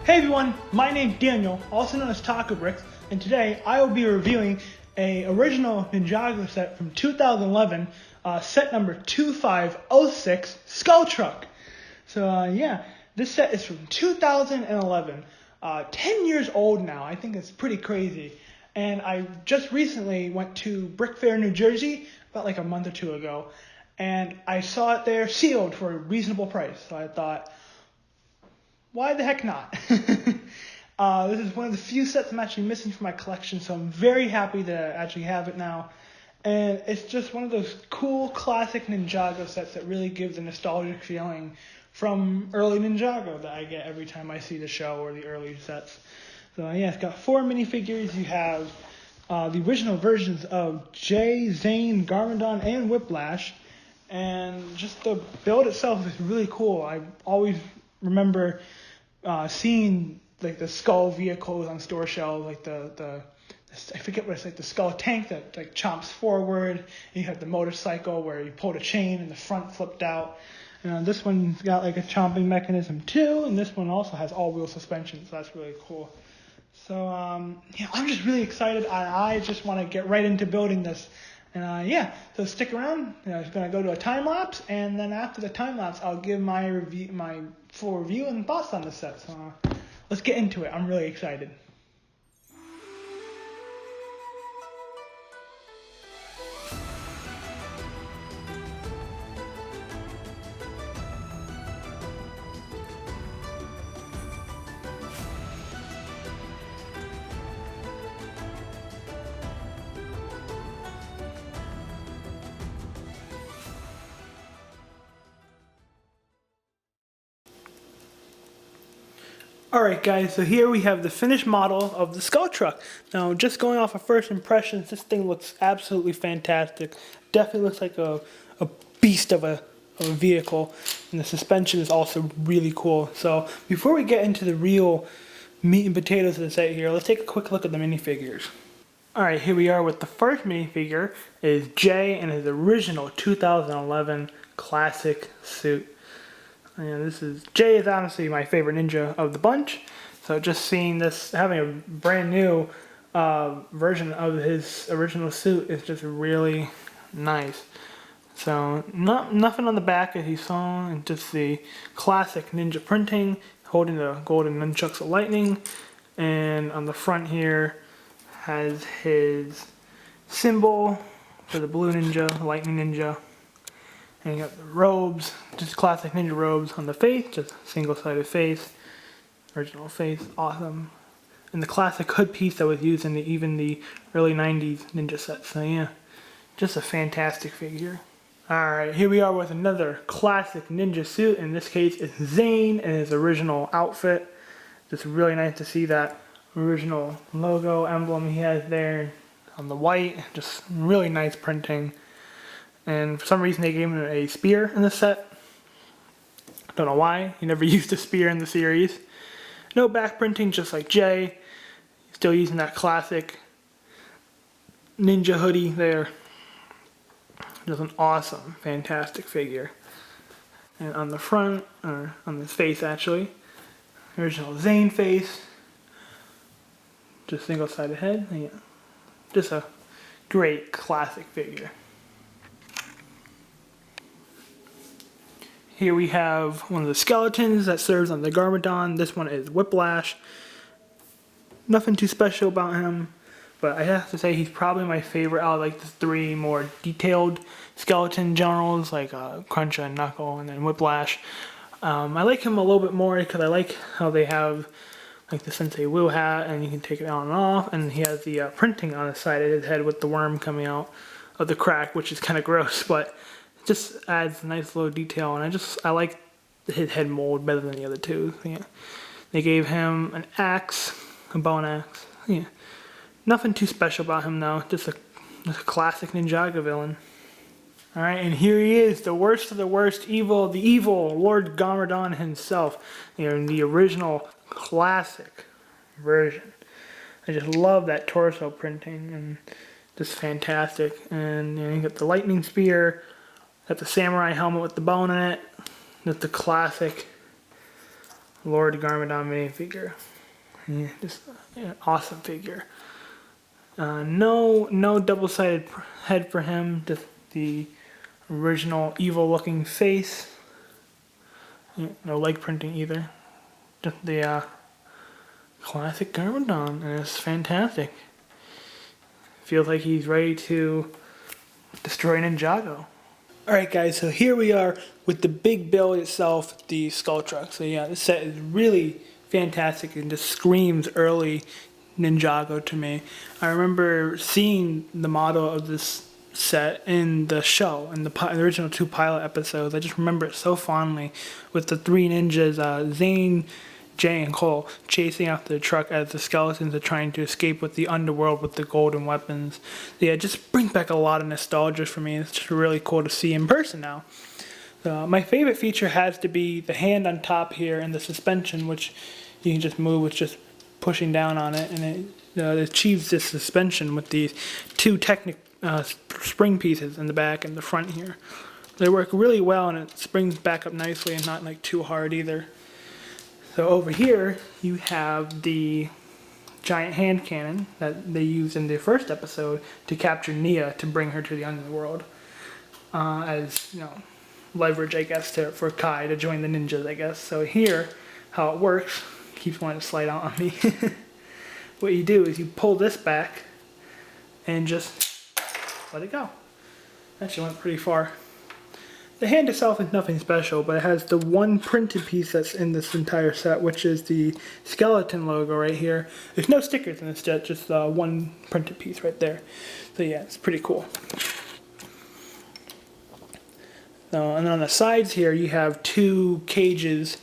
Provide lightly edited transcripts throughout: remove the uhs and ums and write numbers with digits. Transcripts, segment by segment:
Hey everyone, my name's Daniel, also known as Tacobricks, and today I will be reviewing a original Ninjago set from 2011, set number 2506, Skull Truck. So yeah, this set is from 2011, 10 years old now. I think it's pretty crazy. And I just recently went to Brick Fair, New Jersey, about like a month or two ago, and I saw it there sealed for a reasonable price. So I thought, why the heck not? This is one of the few sets I'm actually missing from my collection, so I'm very happy to actually have it now. And it's just one of those cool classic Ninjago sets that really gives a nostalgic feeling from early Ninjago that I get every time I see the show or the early sets. So yeah, it's got 4 minifigures. You have the original versions of Zane, Garmadon, and Whiplash. And just the build itself is really cool. I always remember seeing like the skull vehicles on store shelves, like the I forget what it's like, the skull tank that like chomps forward, and you have the motorcycle where you pulled a chain and the front flipped out. And this one's got like a chomping mechanism too, and this one also has all-wheel suspension, so that's really cool. So yeah, I'm just really excited. I just want to get right into building this. And yeah, so stick around. I'm going to go to a time lapse, and then after the time lapse, I'll give my full review and thoughts on the set. So let's get into it. I'm really excited. Alright guys, so here we have the finished model of the Skull Truck. Now just going off of first impressions, this thing looks absolutely fantastic. Definitely looks like a beast of a vehicle, and the suspension is also really cool. So before we get into the real meat and potatoes of the set here, let's take a quick look at the minifigures. Alright, here we are with the first minifigure. Is Jay in his original 2011 classic suit. And Jay is honestly my favorite ninja of the bunch. So just seeing this, having a brand new version of his original suit is just really nice. So nothing on the back as you saw, and just the classic ninja printing, holding the golden nunchucks of lightning. And on the front here has his symbol for the blue ninja, lightning ninja. And you got the robes, just classic ninja robes on the face, just single-sided face, original face, awesome. And the classic hood piece that was used in even the early 90s ninja sets. So yeah, just a fantastic figure. Alright, here we are with another classic ninja suit. In this case, it's Zane in his original outfit. Just really nice to see that original logo emblem he has there on the white. Just really nice printing. And for some reason they gave him a spear in the set. Don't know why. He never used a spear in the series. No back printing, just like Jay. Still using that classic ninja hoodie there. Just an awesome, fantastic figure. And on the front, or on his face actually, original Zane face. Just single-sided head. Yeah. Just a great classic figure. Here we have one of the skeletons that serves on the Garmadon. This one is Whiplash. Nothing too special about him, but I have to say he's probably my favorite out of like the 3 more detailed skeleton generals, like Crunch and Knuckle and then Whiplash. I like him a little bit more because I like how they have like the Sensei Wu hat, and you can take it on and off, and he has the printing on the side of his head with the worm coming out of the crack, which is kind of gross, but just adds a nice little detail, and I like his head mold better than the other two. Yeah. They gave him an axe, a bone axe. Yeah. Nothing too special about him though, just a classic Ninjago villain. Alright, and here he is, the worst of the worst evil, the evil Lord Garmadon himself. In the original classic version. I just love that torso printing, and just fantastic. And you got the lightning spear. Got the samurai helmet with the bone in it. That's the classic Lord Garmadon minifigure. Yeah, just an awesome figure. No double-sided head for him. Just the original evil-looking face. No leg printing either. Just the classic Garmadon, and it's fantastic. Feels like he's ready to destroy Ninjago. Alright guys, so here we are with the big build itself, the Skull Truck. So yeah, this set is really fantastic and just screams early Ninjago to me. I remember seeing the model of this set in the show, in the original 2 pilot episodes. I just remember it so fondly with the 3 ninjas, Zane, Jay, and Cole, chasing after the truck as the skeletons are trying to escape with the underworld with the golden weapons. Yeah, it just brings back a lot of nostalgia for me. It's just really cool to see in person now. My favorite feature has to be the hand on top here and the suspension, which you can just move with just pushing down on it, and it achieves this suspension with these 2 spring pieces in the back and the front here. They work really well, and it springs back up nicely and not like too hard either. So over here, you have the giant hand cannon that they used in the first episode to capture Nia to bring her to the underworld. As, leverage, I guess, for Kai to join the ninjas, I guess. So here, how it works, keeps wanting to slide out on me. What you do is you pull this back and just let it go. Actually went pretty far. The hand itself is nothing special, but it has the one printed piece that's in this entire set, which is the skeleton logo right here. There's no stickers in this set, just one printed piece right there. So yeah, it's pretty cool. And then on the sides here, you have 2 cages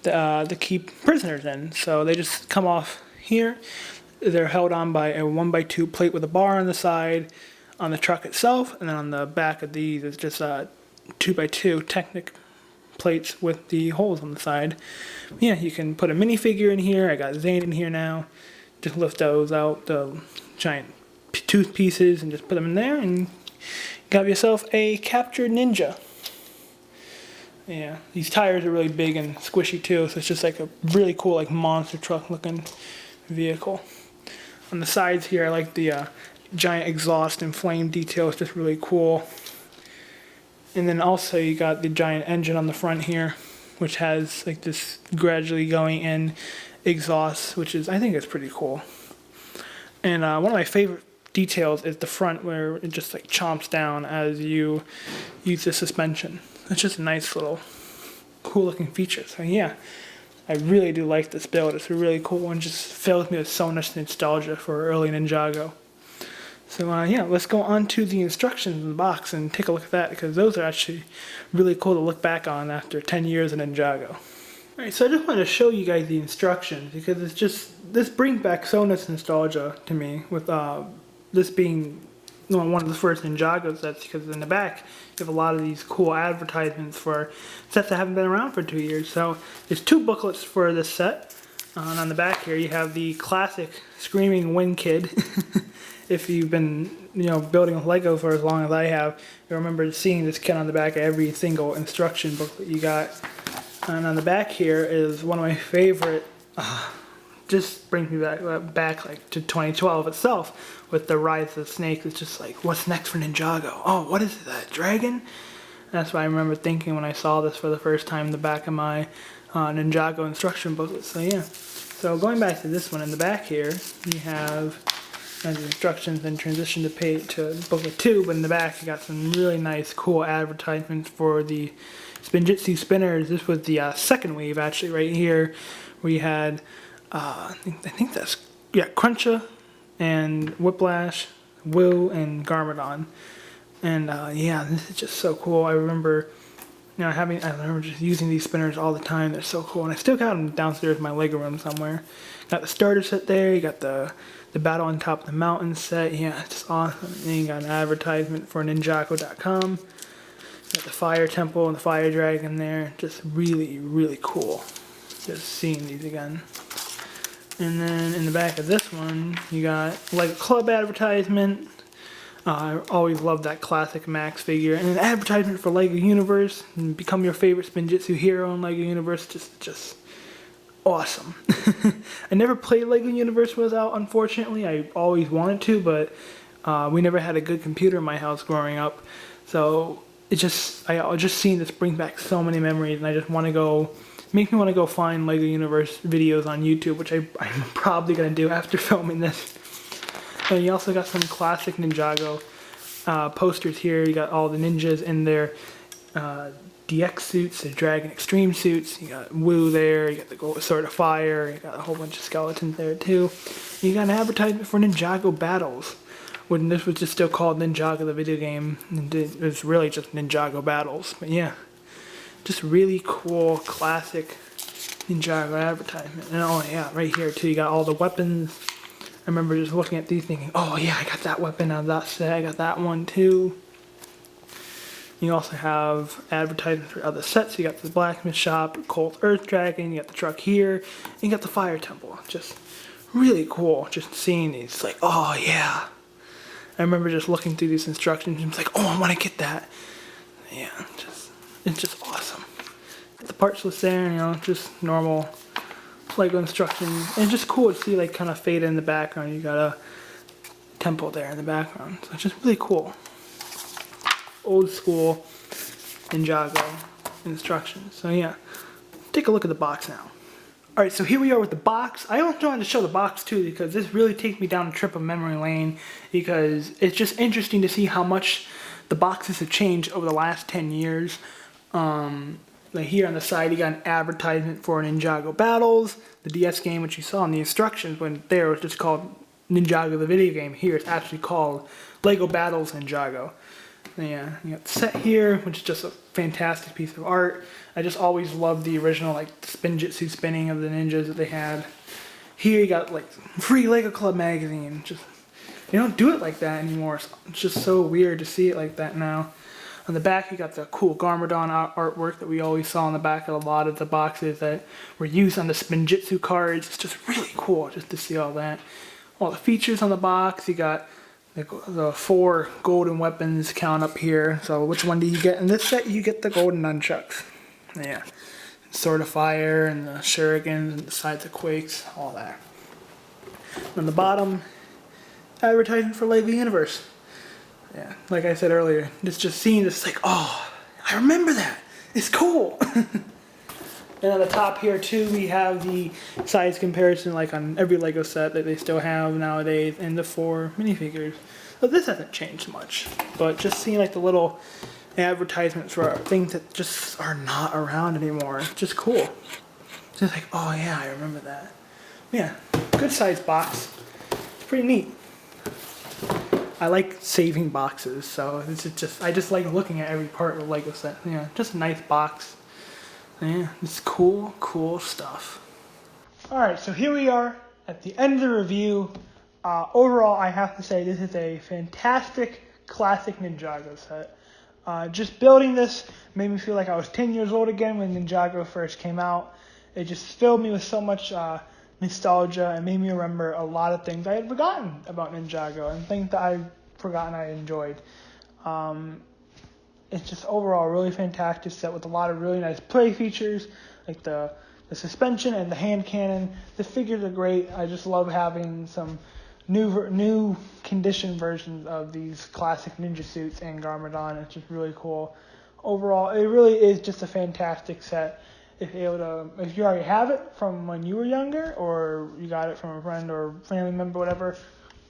to keep prisoners in. So they just come off here. They're held on by a 1x2 plate with a bar on the side, on the truck itself, and then on the back of these is just 2x2 Technic plates with the holes on the side. Yeah, you can put a minifigure in here. I got Zane in here now. Just lift those out, the giant tooth pieces, and just put them in there, and you got yourself a captured ninja. Yeah, these tires are really big and squishy too, so it's just like a really cool, like monster truck looking vehicle. On the sides here, I like the giant exhaust and flame detail. It's just really cool. And then also you got the giant engine on the front here, which has like this gradually going in exhaust, which is, I think it's pretty cool. And one of my favorite details is the front, where it just like chomps down as you use the suspension. It's just a nice little cool looking feature. So yeah, I really do like this build. It's a really cool one. Just fills me with so much nostalgia for early Ninjago. So yeah, let's go on to the instructions in the box and take a look at that, because those are actually really cool to look back on after 10 years in Ninjago. Alright, so I just wanted to show you guys the instructions, because it's just, this brings back so much nostalgia to me, with this being one of the first Ninjago sets, because in the back you have a lot of these cool advertisements for sets that haven't been around for 2 years. So there's 2 booklets for this set, and on the back here you have the classic Screaming Wind Kid. If you've been, building with Lego for as long as I have, you remember seeing this kid on the back of every single instruction book that you got. And on the back here is one of my favorite, just brings me back like to 2012 itself, with the Rise of the Snakes. It's just like, what's next for Ninjago? Oh, what is it, that dragon? And that's what I remember thinking when I saw this for the first time in the back of my Ninjago instruction booklet. So yeah, so going back to this one, in the back here, you have the instructions and transition to booklet 2, but in the back you got some really nice cool advertisements for the Spinjitzu spinners. This was the second wave actually right here, where you had I think that's Cruncha and Whiplash, Will, and Garmadon. And yeah, this is just so cool. I remember I remember just using these spinners all the time. They're so cool, and I still got them downstairs in my Lego room somewhere. Got the starter set there. You got the Battle on Top of the Mountain set. Yeah, it's just awesome. And then you got an advertisement for Ninjago.com. Got the Fire Temple and the Fire Dragon there. Just really, really cool. Just seeing these again. And then in the back of this one, you got Lego Club advertisement. I always loved that classic Max figure. And an advertisement for Lego Universe. And become your favorite Spinjitzu hero in Lego Universe. Just awesome. I never played Lego Universe when it was out, unfortunately. I always wanted to, but we never had a good computer in my house growing up. So I just seeing this brings back so many memories, and I just want to go, make me want to go find Lego Universe videos on YouTube, which I'm probably going to do after filming this. And you also got some classic Ninjago posters here. You got all the ninjas in their DX suits, the Dragon Extreme suits. You got Wu there, you got the Gold Sword of Fire, you got a whole bunch of skeletons there too. You got an advertisement for Ninjago Battles, when this was just still called Ninjago the video game. It was really just Ninjago Battles. But yeah, just really cool classic Ninjago advertisement. And oh yeah, right here too, you got all the weapons. I remember just looking at these thinking, oh yeah, I got that weapon out of that set, I got that one too. You also have advertisements for other sets. You got the blacksmith shop, Cold Earth Dragon, you got the truck here, and you got the fire temple. Just really cool just seeing these. It's like, oh yeah. I remember just looking through these instructions and it's like, oh, I want to get that. Yeah, it's just awesome. The parts list there, you know, just normal Lego instructions. And it's just cool to see like kind of fade in the background. You got a temple there in the background. So it's just really cool. Old school Ninjago instructions. So yeah, take a look at the box now. Alright, so here we are with the box. I also wanted to show the box too because this really takes me down a trip of memory lane because it's just interesting to see how much the boxes have changed over the last 10 years. Like here on the side you got an advertisement for Ninjago Battles, the DS game which you saw in the instructions when there was just called Ninjago the video game. Here it's actually called Lego Battles Ninjago. Yeah, you got the set here, which is just a fantastic piece of art. I just always loved the original like Spinjitzu spinning of the ninjas that they had. Here you got like free Lego Club magazine. Just you don't do it like that anymore. It's just so weird to see it like that now. On the back you got the cool Garmadon artwork that we always saw on the back of a lot of the boxes that were used on the Spinjitzu cards. It's just really cool just to see all that. All the features on the box. You got the 4 golden weapons count up here. So which one do you get in this set? You get the golden nunchucks. Yeah. Sword of Fire and the shurikens and the sides of quakes, all that. On the bottom, advertising for Lego Universe. Yeah, like I said earlier, it's just seeing this like, oh, I remember that. It's cool. And on the top here too, we have the size comparison like on every Lego set that they still have nowadays and the 4 minifigures. So this hasn't changed much, but just seeing like the little advertisements for things that just are not around anymore. It's just cool. It's just like, oh yeah, I remember that. Yeah, good size box. It's pretty neat. I like saving boxes, so I just like looking at every part of a Lego set. Yeah, just a nice box. Yeah, it's cool, cool stuff. Alright, so here we are at the end of the review. Overall, I have to say this is a fantastic classic Ninjago set. Just building this made me feel like I was 10 years old again when Ninjago first came out. It just filled me with so much nostalgia and made me remember a lot of things I had forgotten about Ninjago and things that I'd forgotten I enjoyed. It's just overall a really fantastic set with a lot of really nice play features, like the suspension and the hand cannon. The figures are great. I just love having some new condition versions of these classic ninja suits and Garmadon. It's just really cool. Overall, it really is just a fantastic set. If you already have it from when you were younger, or you got it from a friend or family member, whatever,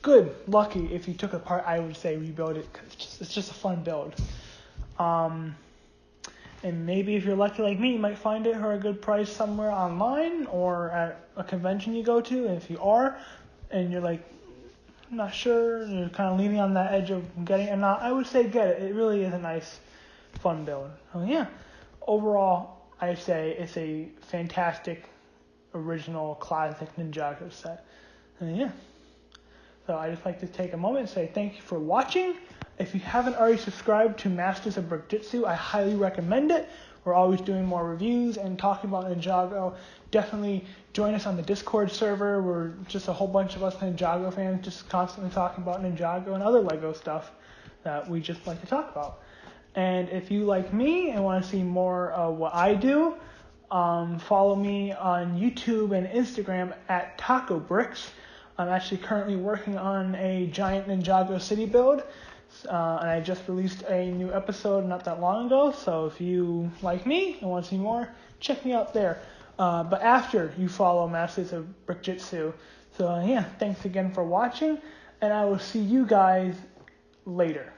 good, lucky. If you took it apart, I would say rebuild it because it's just a fun build. And maybe if you're lucky like me, you might find it for a good price somewhere online or at a convention you go to. And if you are, and you're like, not sure, you're kind of leaning on that edge of getting it or not, I would say get it. It really is a nice, fun build. So yeah, overall, I say it's a fantastic, original, classic Ninjago set. And yeah, so I just like to take a moment and say thank you for watching. If you haven't already subscribed to Masters of Brickjitzu, I highly recommend it. We're always doing more reviews and talking about Ninjago. Definitely join us on the Discord server. We're just a whole bunch of us Ninjago fans just constantly talking about Ninjago and other Lego stuff that we just like to talk about. And if you like me and want to see more of what I do, Follow me on YouTube and Instagram at Tacobricks. I'm actually currently working on a giant Ninjago city build, and I just released a new episode not that long ago, so if you like me and want to see more, check me out there. But after you follow Masters of Brickjitzu. So yeah, thanks again for watching, and I will see you guys later.